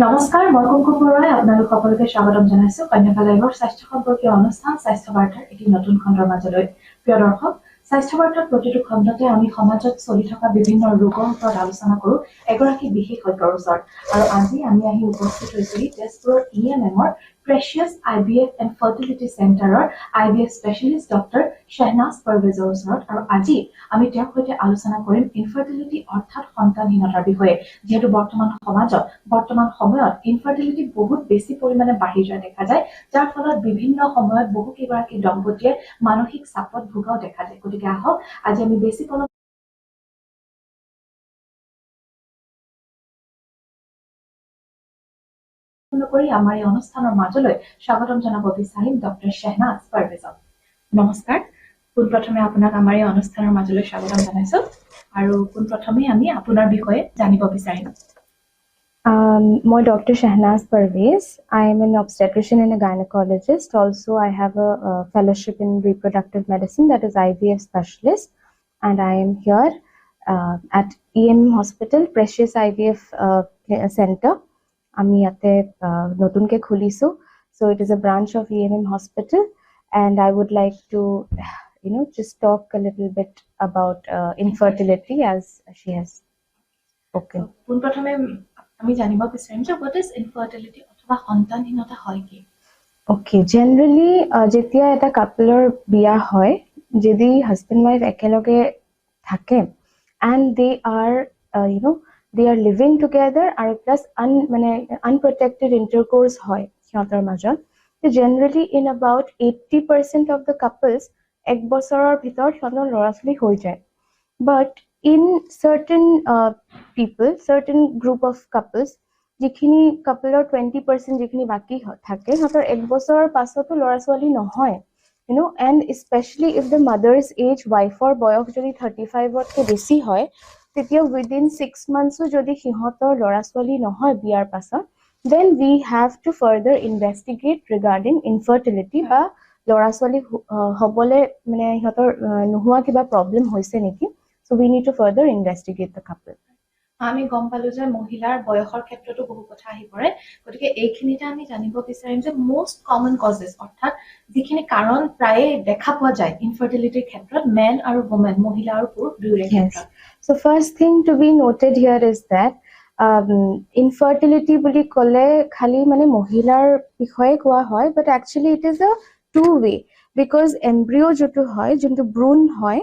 নমস্কাৰ, মই কুমকুম বৰুৱাই আপোনালোক সকলোকে স্বাগতম জনাইছো কন্যাকা লাইভৰ স্বাস্থ্য সম্পৰ্কীয় অনুষ্ঠান স্বাস্থ্য বাৰ্তাৰ এটি নতুন খণ্ডৰ মাজলৈ। প্ৰিয় দৰ্শক, স্বাস্থ্য বাৰ্তাৰ প্ৰতিটো খণ্ডতে আমি সমাজত চলি থকা বিভিন্ন ৰোগৰ ওপৰত আলোচনা কৰোঁ এগৰাকী বিশেষজ্ঞৰ ওচৰত। আৰু আজি আমি আহি উপস্থিত হৈছোঁ তেজপুৰৰ EMMৰ প্ৰেচিয়াছ IVF এণ্ড ফাৰ্টিলিটি চেণ্টাৰৰ IVF স্পেচিয়েলিষ্ট ডক্টৰ শ্বেহনাজ পাৰভেজৰ ওচৰত। আৰু আজি আমি তেওঁৰ সৈতে আলোচনা কৰিম ইনফাৰ্টিলিটি অৰ্থাৎ সন্তানহীনতাৰ বিষয়ে। যিহেতু বৰ্তমান সময়ত ইনফাৰ্টিলিটি বহুত বেছি পৰিমাণে বাঢ়ি যোৱা দেখা যায়, যাৰ ফলত বিভিন্ন সময়ত বহু কেইগৰাকী দম্পতীয়ে মানসিক চাপত ভোগাও দেখা যায়। গতিকে আহক আজি আমি বেছি কৰি আমাৰ এই অনুষ্ঠানৰ মাজলৈ স্বাগতম জনাব বিচাৰিম ডক্টৰ শ্বেহনাজ পাৰভেজক। নমস্কাৰ, পোনপ্ৰথমে আপোনাক আমাৰ এই অনুষ্ঠানৰ মাজলৈ স্বাগতম জনাইছো আৰু পোনপ্ৰথমে আমি আপোনাৰ বিষয়ে জানিব বিচাৰিম। My Dr. Shehnaz Parvez. I am an obstetrician and a gynecologist. Also, I have a fellowship in reproductive medicine, that is IVF specialist. And I am here at EM Hospital, Precious IVF Center. আমি ইয়াতে নতুনকে খুলিছো. So it is a branch of EMM Hospital, and I would like to, just talk a little bit about infertility as she has spoken. পোনপ্ৰথমে আমি জানিব বিচাৰিম যে what is infertility অথবা সন্তানহীনতা হয় কি? Okay, generally যেতিয়া এটা কাপলৰ বিয়া হয়, যদি হাজবেণ্ড ওয়াইফ একেলগে থাকে and they are living together আৰু প্লাস unprotected intercourse হয় সিহঁতৰ মাজত, generally in about 80% of the couples এক বছৰৰ ভিতৰত সিহঁতৰ ল'ৰা ছোৱালী হৈ যায়। But in certain people, certain group of couples, যিখিনি কাপলৰ 20% যিখিনি বাকি থাকে সিহঁতৰ এক বছৰৰ পাছতো ল'ৰা ছোৱালী নহয়, and especially if the mother's age, wifeৰ বয়স যদি 35তকৈ বেছি হয়, তেতিয়া within 6 months যদি সিহঁতৰ ল'ৰা ছোৱালী নহয় বিয়াৰ পাছত, then we have to further investigate regarding infertility বা ল'ৰা ছোৱালী হ'বলে সিহঁতৰ নোহোৱা কিবা প্ৰব্লেম হৈছে নেকি। So we need to further investigate the couple. আমি গম পালো যে মহিলাৰ বয়সৰ ক্ষেত্ৰতো বহু কথা আহি পৰে, গতিকে এইখিনিতে আমি জানিব বিচাৰিম যে মোষ্ট কমন কজেছ অৰ্থাৎ যিখিনি কাৰণ প্ৰায়ে দেখা পোৱা যায় ইনফাৰ্টিলিটিৰ ক্ষেত্ৰত মেন আৰু ওমেন, মহিলা আৰু পুৰুষ দুয়োৰে ক্ষেত্ৰত। So first thing to be noted here is that infertility বুলি ক'লে খালি মহিলাৰ বিষয়ে কোৱা হয়, but actually it is a two way, because embryo যোনটো হয়, যোনটো ভ্ৰূণ হয়,